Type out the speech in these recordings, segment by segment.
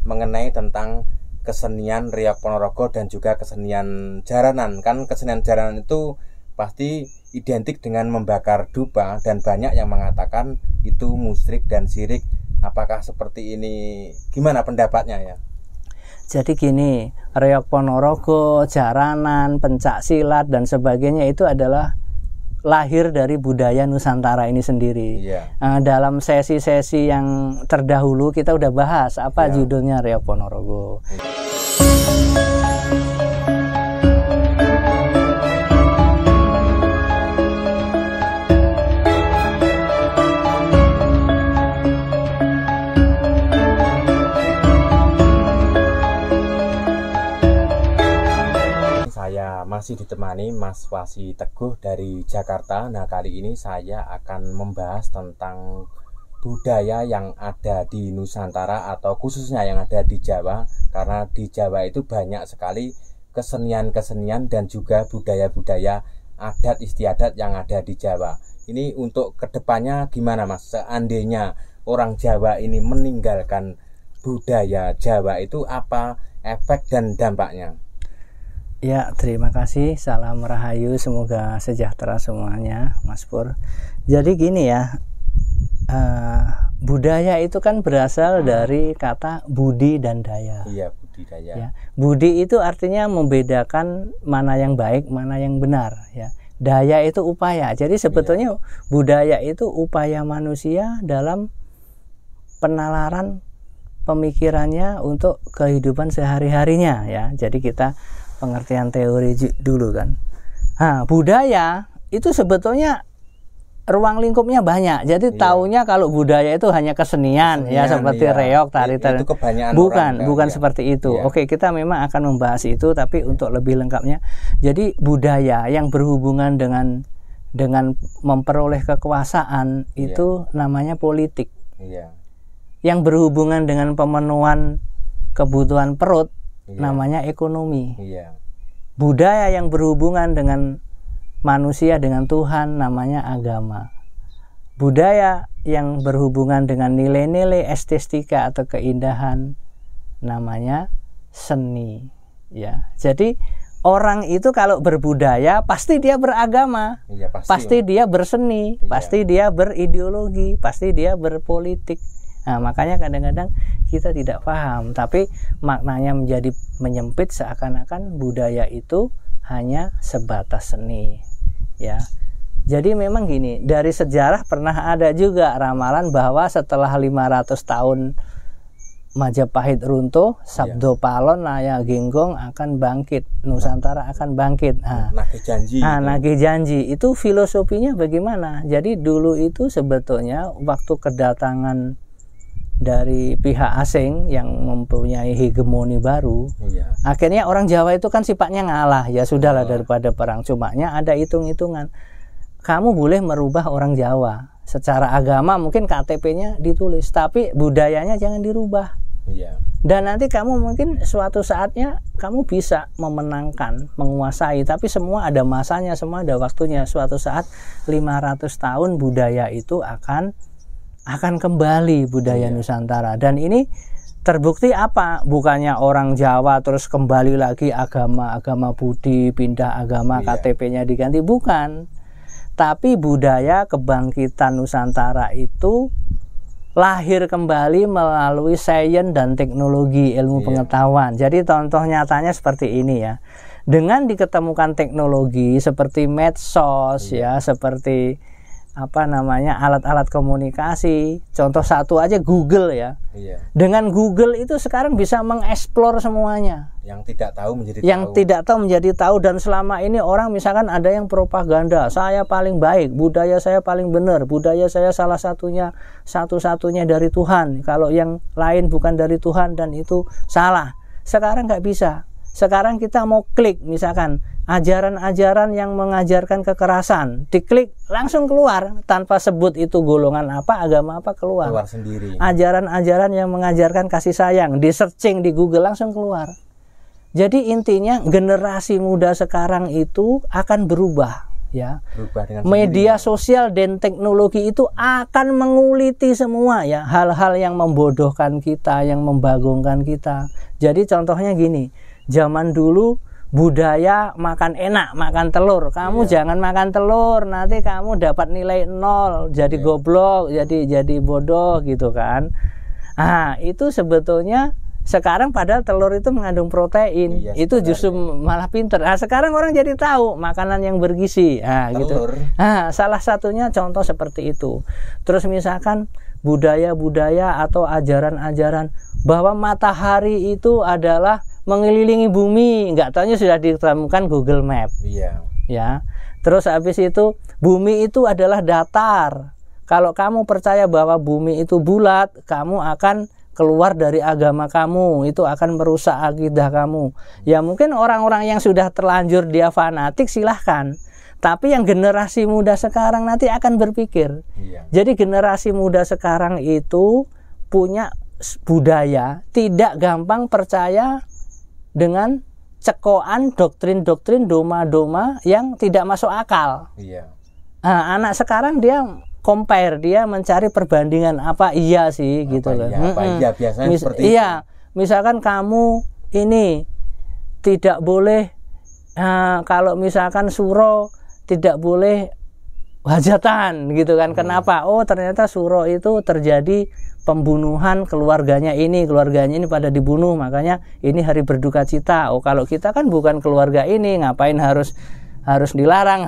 mengenai tentang kesenian Riok Ponorogo dan juga kesenian jaranan. Kan kesenian jaranan itu pasti identik dengan membakar dupa, dan banyak yang mengatakan itu musyrik dan syirik. Apakah seperti ini? Gimana pendapatnya ya? Jadi gini, Riok Ponorogo, jaranan, pencak silat dan sebagainya itu adalah lahir dari budaya Nusantara ini sendiri. Iya. Dalam sesi-sesi yang terdahulu kita udah bahas apa judulnya Riok Ponorogo. Saya masih ditemani Mas Wasi Teguh dari Jakarta. Nah, kali ini saya akan membahas tentang budaya yang ada di Nusantara atau khususnya yang ada di Jawa. Karena di Jawa itu banyak sekali kesenian-kesenian dan juga budaya-budaya adat istiadat yang ada di Jawa. Ini untuk kedepannya gimana Mas? Seandainya orang Jawa ini meninggalkan budaya Jawa, itu apa efek dan dampaknya? Ya, terima kasih. Salam rahayu, semoga sejahtera semuanya, Mas Pur. Jadi gini ya, budaya itu kan berasal dari kata budi dan daya. Iya, budidaya. Ya, budi itu artinya membedakan mana yang baik, mana yang benar. Ya, daya itu upaya. Jadi sebetulnya budaya itu upaya manusia dalam penalaran pemikirannya untuk kehidupan sehari-harinya. Ya, jadi kita pengertian teori dulu kan. Nah, budaya itu sebetulnya ruang lingkupnya banyak. Jadi taunya kalau budaya itu hanya kesenian ya seperti reok, tari. Bukan seperti itu. Oke, kita memang akan membahas itu, tapi untuk lebih lengkapnya. Jadi budaya yang berhubungan dengan memperoleh kekuasaan itu namanya politik. Yang berhubungan dengan pemenuhan kebutuhan perut namanya ekonomi. Budaya yang berhubungan dengan manusia, dengan Tuhan, namanya agama. Budaya yang berhubungan dengan nilai-nilai estetika atau keindahan namanya seni. Ya, jadi orang itu kalau berbudaya pasti dia beragama, pasti dia berseni, pasti dia berideologi, pasti dia berpolitik. Nah, makanya kadang-kadang kita tidak paham, tapi maknanya menjadi menyempit, seakan-akan budaya itu hanya sebatas seni. Ya, jadi memang gini, dari sejarah pernah ada juga ramalan bahwa setelah 500 tahun Majapahit runtuh, Sabdo Palon, Naya Genggong akan bangkit, Nusantara akan bangkit. Nagih janji itu filosofinya bagaimana? Jadi dulu itu sebetulnya waktu kedatangan dari pihak asing yang mempunyai hegemoni baru, akhirnya orang Jawa itu kan sifatnya ngalah, ya sudahlah daripada perang. Cumanya ada hitung-hitungan, kamu boleh merubah orang Jawa secara agama, mungkin KTP-nya ditulis, tapi budayanya jangan dirubah. Dan nanti kamu mungkin suatu saatnya kamu bisa memenangkan, menguasai, tapi semua ada masanya, semua ada waktunya. Suatu saat 500 tahun budaya itu akan kembali, budaya Nusantara. Dan ini terbukti apa? Bukannya orang Jawa terus kembali lagi agama budi, pindah agama, KTP-nya diganti, bukan. Tapi budaya kebangkitan Nusantara itu lahir kembali melalui sains dan teknologi, ilmu pengetahuan. Jadi contoh nyatanya seperti ini ya. Dengan diketemukan teknologi seperti medsos seperti alat-alat komunikasi. Contoh satu aja Google ya. Dengan Google itu sekarang bisa mengeksplor semuanya. Yang tidak tahu menjadi tahu. Dan selama ini orang misalkan ada yang propaganda, saya paling baik, budaya saya paling benar, budaya saya salah satu-satunya dari Tuhan. Kalau yang lain bukan dari Tuhan dan itu salah. Sekarang nggak bisa. Sekarang kita mau klik misalkan ajaran-ajaran yang mengajarkan kekerasan, diklik langsung keluar tanpa sebut itu golongan apa, agama apa, keluar sendiri. Ajaran-ajaran yang mengajarkan kasih sayang, di searching di Google langsung keluar. Jadi intinya generasi muda sekarang itu akan berubah ya. Berubah dengan Media sendirinya. sosial dan teknologi itu akan menguliti semua ya, hal-hal yang membodohkan kita, yang membagongkan kita. Jadi contohnya gini, zaman dulu budaya makan enak, makan telur. Kamu jangan makan telur, nanti kamu dapat nilai 0, jadi goblok, jadi bodoh gitu kan. Nah, itu sebetulnya sekarang padahal telur itu mengandung protein, itu justru malah pinter. Nah, sekarang orang jadi tahu makanan yang bergizi, gitu. Nah, salah satunya contoh seperti itu. Terus misalkan budaya-budaya atau ajaran-ajaran bahwa matahari itu adalah mengelilingi bumi, nggak taunya sudah ditemukan Google Map. Ya. Terus habis itu bumi itu adalah datar. Kalau kamu percaya bahwa bumi itu bulat, kamu akan keluar dari agama kamu, itu akan merusak akidah kamu. Ya mungkin orang-orang yang sudah terlanjur dia fanatik silahkan, tapi yang generasi muda sekarang nanti akan berpikir. Jadi generasi muda sekarang itu punya budaya, tidak gampang percaya dengan cekoan doktrin-doktrin doma-doma yang tidak masuk akal. Nah, anak sekarang dia compare, dia mencari perbandingan apa iya sih gitu loh. Iya biasanya seperti itu. Misalkan kamu ini tidak boleh kalau misalkan suro tidak boleh hajatan gitu kan. Kenapa? Oh, ternyata suro itu terjadi pembunuhan keluarganya ini pada dibunuh, makanya ini hari berduka cita. Oh, kalau kita kan bukan keluarga ini, ngapain harus dilarang.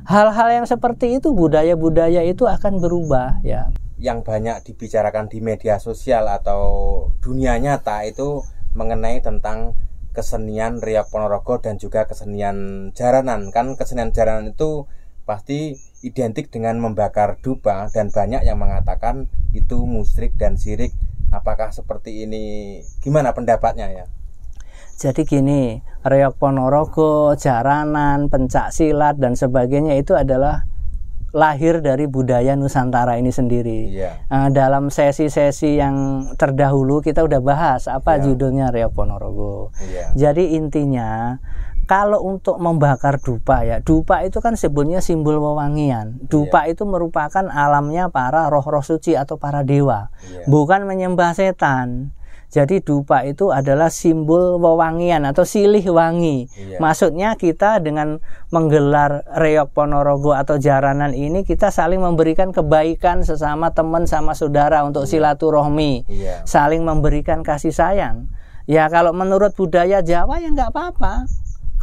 Hal-hal yang seperti itu, budaya-budaya itu akan berubah ya. Yang banyak dibicarakan di media sosial atau dunia nyata itu mengenai tentang kesenian Riok Ponorogo dan juga kesenian jaranan. Kan kesenian jaranan itu pasti identik dengan membakar dupa dan banyak yang mengatakan itu musyrik dan syirik. Apakah seperti ini? Gimana pendapatnya ya? Jadi gini, Riok Ponorogo, jaranan, pencak silat dan sebagainya itu adalah lahir dari budaya Nusantara ini sendiri. Dalam sesi-sesi yang terdahulu kita udah bahas apa judulnya Riok Ponorogo. Jadi intinya kalau untuk membakar dupa ya, dupa itu kan sebenarnya simbol wewangian. Dupa itu merupakan alamnya para roh-roh suci atau para dewa, bukan menyembah setan. Jadi dupa itu adalah simbol wewangian atau silih wangi. Maksudnya kita dengan menggelar Riok Ponorogo atau jaranan ini, kita saling memberikan kebaikan sesama teman sama saudara untuk silaturahmi, saling memberikan kasih sayang. Ya kalau menurut budaya Jawa ya nggak apa-apa,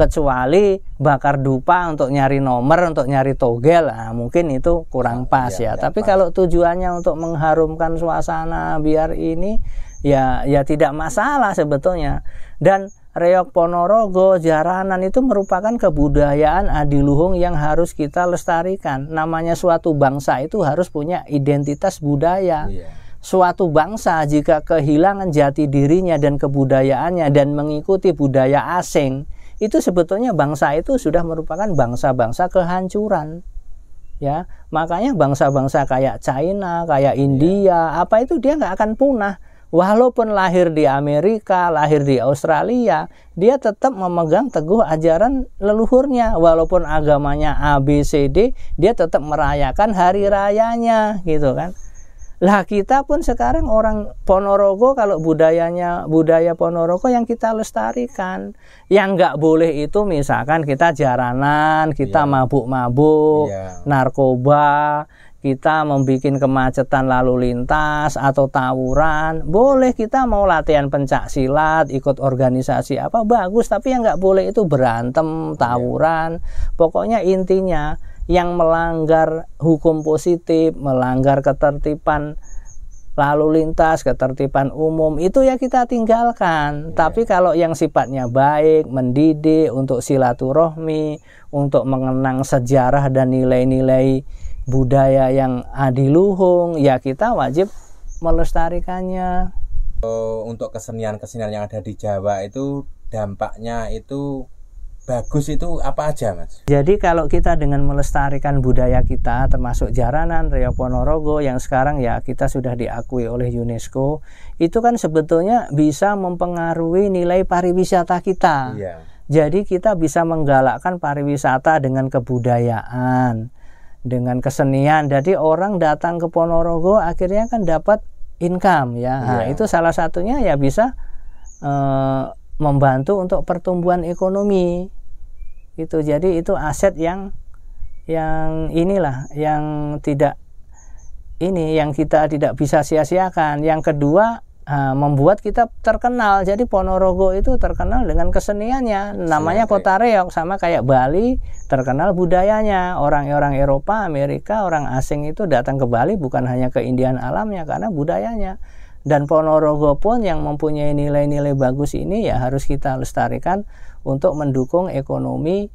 kecuali bakar dupa untuk nyari nomor, untuk nyari togel, mungkin itu kurang pas ya. Tapi kalau tujuannya untuk mengharumkan suasana biar ini ya tidak masalah sebetulnya. Dan Riok Ponorogo, jaranan itu merupakan kebudayaan adiluhung yang harus kita lestarikan. Namanya suatu bangsa itu harus punya identitas budaya. Suatu bangsa jika kehilangan jati dirinya dan kebudayaannya dan mengikuti budaya asing, itu sebetulnya bangsa itu sudah merupakan bangsa-bangsa kehancuran. Ya, makanya bangsa-bangsa kayak China, kayak India, apa itu dia nggak akan punah. Walaupun lahir di Amerika, lahir di Australia, dia tetap memegang teguh ajaran leluhurnya. Walaupun agamanya A, B, C, D, dia tetap merayakan hari rayanya, gitu kan. Lah kita pun sekarang orang Ponorogo, kalau budaya Ponorogo yang kita lestarikan. Yang nggak boleh itu misalkan kita jaranan, kita mabuk-mabuk, narkoba, kita membuat kemacetan lalu lintas atau tawuran. Boleh, kita mau latihan pencak silat, ikut organisasi apa, bagus. Tapi yang nggak boleh itu berantem, tawuran. Pokoknya intinya yang melanggar hukum positif, melanggar ketertiban lalu lintas, ketertiban umum, itu ya kita tinggalkan. Tapi kalau yang sifatnya baik, mendidik, untuk silaturahmi, untuk mengenang sejarah dan nilai-nilai budaya yang adiluhung, ya kita wajib melestarikannya. Untuk kesenian-kesenian yang ada di Jawa itu dampaknya itu bagus, itu apa aja, Mas? Jadi kalau kita dengan melestarikan budaya kita, termasuk jaranan Riok Ponorogo yang sekarang ya kita sudah diakui oleh UNESCO, itu kan sebetulnya bisa mempengaruhi nilai pariwisata kita. Jadi kita bisa menggalakkan pariwisata dengan kebudayaan, dengan kesenian. Jadi orang datang ke Ponorogo akhirnya kan dapat income ya. Nah, itu salah satunya ya bisa membantu untuk pertumbuhan ekonomi. Itu jadi itu aset yang inilah yang tidak yang kita tidak bisa sia-siakan. Yang kedua, membuat kita terkenal. Jadi Ponorogo itu terkenal dengan keseniannya, namanya kota reog, sama kayak Bali terkenal budayanya. Orang-orang Eropa, Amerika, orang asing itu datang ke Bali bukan hanya keindahan alamnya, karena budayanya. Dan Ponorogo pun yang mempunyai nilai-nilai bagus ini ya harus kita lestarikan untuk mendukung ekonomi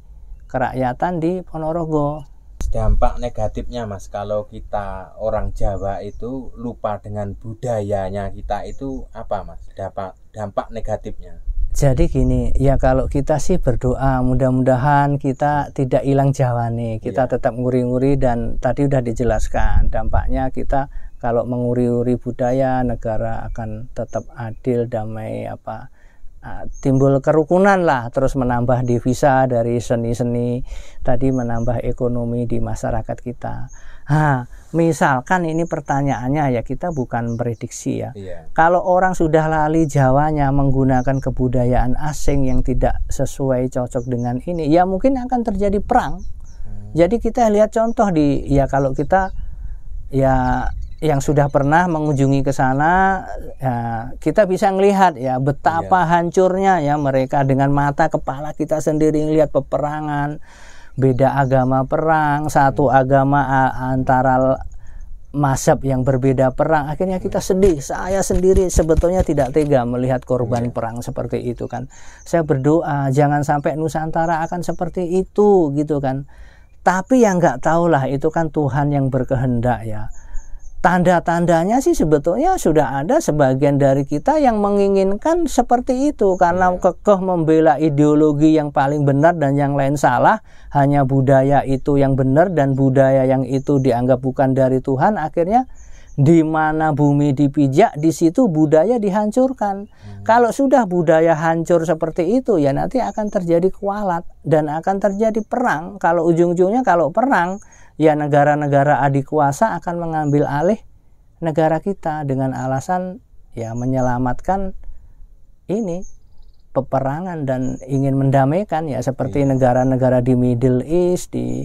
kerakyatan di Ponorogo. Dampak negatifnya Mas, kalau kita orang Jawa itu lupa dengan budayanya kita, itu apa Mas? Dampak negatifnya. Jadi gini, ya kalau kita sih berdoa mudah-mudahan kita tidak hilang Jawa nih, kita tetap nguri-nguri, dan tadi udah dijelaskan dampaknya kita kalau menguri-uri budaya, negara akan tetap adil, damai, timbul kerukunan lah, terus menambah devisa dari seni-seni tadi, menambah ekonomi di masyarakat kita. Misalkan ini pertanyaannya ya, kita bukan prediksi ya. Kalau orang sudah lali Jawanya menggunakan kebudayaan asing yang tidak sesuai cocok dengan ini, ya mungkin akan terjadi perang. Jadi kita lihat contoh kalau kita yang sudah pernah mengunjungi ke sana, kita bisa melihat ya betapa hancurnya ya mereka. Dengan mata kepala kita sendiri melihat peperangan, beda agama perang, satu agama antara mazhab yang berbeda perang. Akhirnya kita sedih. Saya sendiri sebetulnya tidak tega melihat korban perang seperti itu kan. Saya berdoa jangan sampai Nusantara akan seperti itu gitu kan. Tapi yang nggak tahulah, itu kan Tuhan yang berkehendak ya. Tanda-tandanya sih sebetulnya sudah ada sebagian dari kita yang menginginkan seperti itu, karena kekeh membela ideologi yang paling benar dan yang lain salah. Hanya budaya itu yang benar dan budaya yang itu dianggap bukan dari Tuhan. Akhirnya di mana bumi dipijak, di situ budaya dihancurkan. Kalau sudah budaya hancur seperti itu ya nanti akan terjadi kualat dan akan terjadi perang. Kalau ujung-ujungnya kalau perang, ya negara-negara adikuasa akan mengambil alih negara kita dengan alasan ya menyelamatkan ini peperangan dan ingin mendamaikan ya, seperti negara-negara di Middle East, di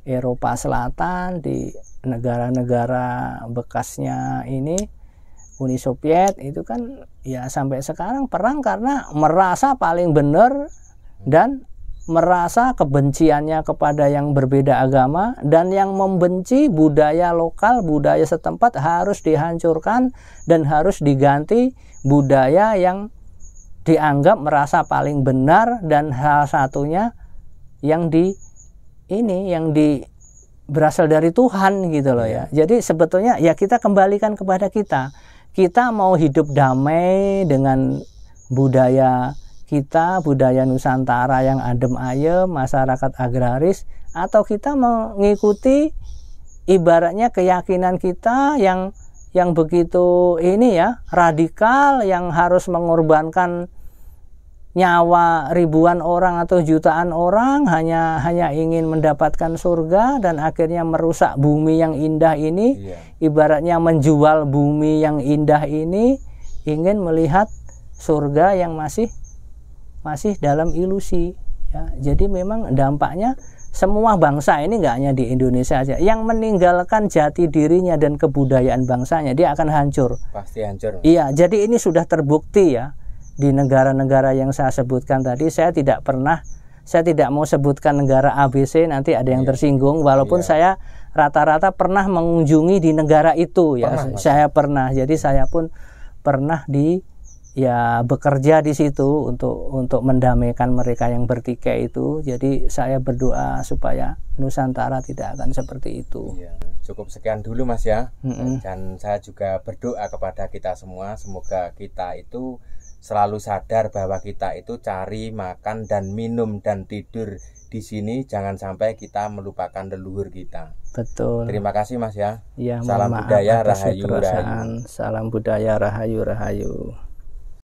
Eropa Selatan, di negara-negara bekasnya ini Uni Soviet itu kan ya sampai sekarang perang karena merasa paling benar dan merasa kebenciannya kepada yang berbeda agama, dan yang membenci budaya lokal, budaya setempat harus dihancurkan dan harus diganti budaya yang dianggap merasa paling benar, dan salah satunya yang berasal dari Tuhan gitu loh ya. Jadi sebetulnya ya kita kembalikan kepada kita mau hidup damai dengan budaya kita, budaya Nusantara yang adem ayem, masyarakat agraris, atau kita mengikuti ibaratnya keyakinan kita yang begitu radikal, yang harus mengorbankan nyawa ribuan orang atau jutaan orang hanya ingin mendapatkan surga, dan akhirnya merusak bumi yang indah ini. Ibaratnya menjual bumi yang indah ini, ingin melihat surga yang masih dalam ilusi ya. Jadi memang dampaknya semua bangsa ini, nggak hanya di Indonesia aja, yang meninggalkan jati dirinya dan kebudayaan bangsanya, dia akan hancur. Pasti hancur. Iya, jadi ini sudah terbukti ya di negara-negara yang saya sebutkan tadi. Saya tidak mau sebutkan negara ABC, nanti ada yang tersinggung, walaupun saya rata-rata pernah mengunjungi di negara itu ya. Saya pernah, jadi saya pun pernah bekerja di situ untuk mendamaikan mereka yang bertikai itu. Jadi saya berdoa supaya Nusantara tidak akan seperti itu. Cukup sekian dulu Mas ya. Dan saya juga berdoa kepada kita semua, semoga kita itu selalu sadar bahwa kita itu cari makan dan minum dan tidur di sini, jangan sampai kita melupakan leluhur kita. Betul. Terima kasih Mas ya. Ya, salam budaya rahayu rahayu. Salam budaya rahayu rahayu.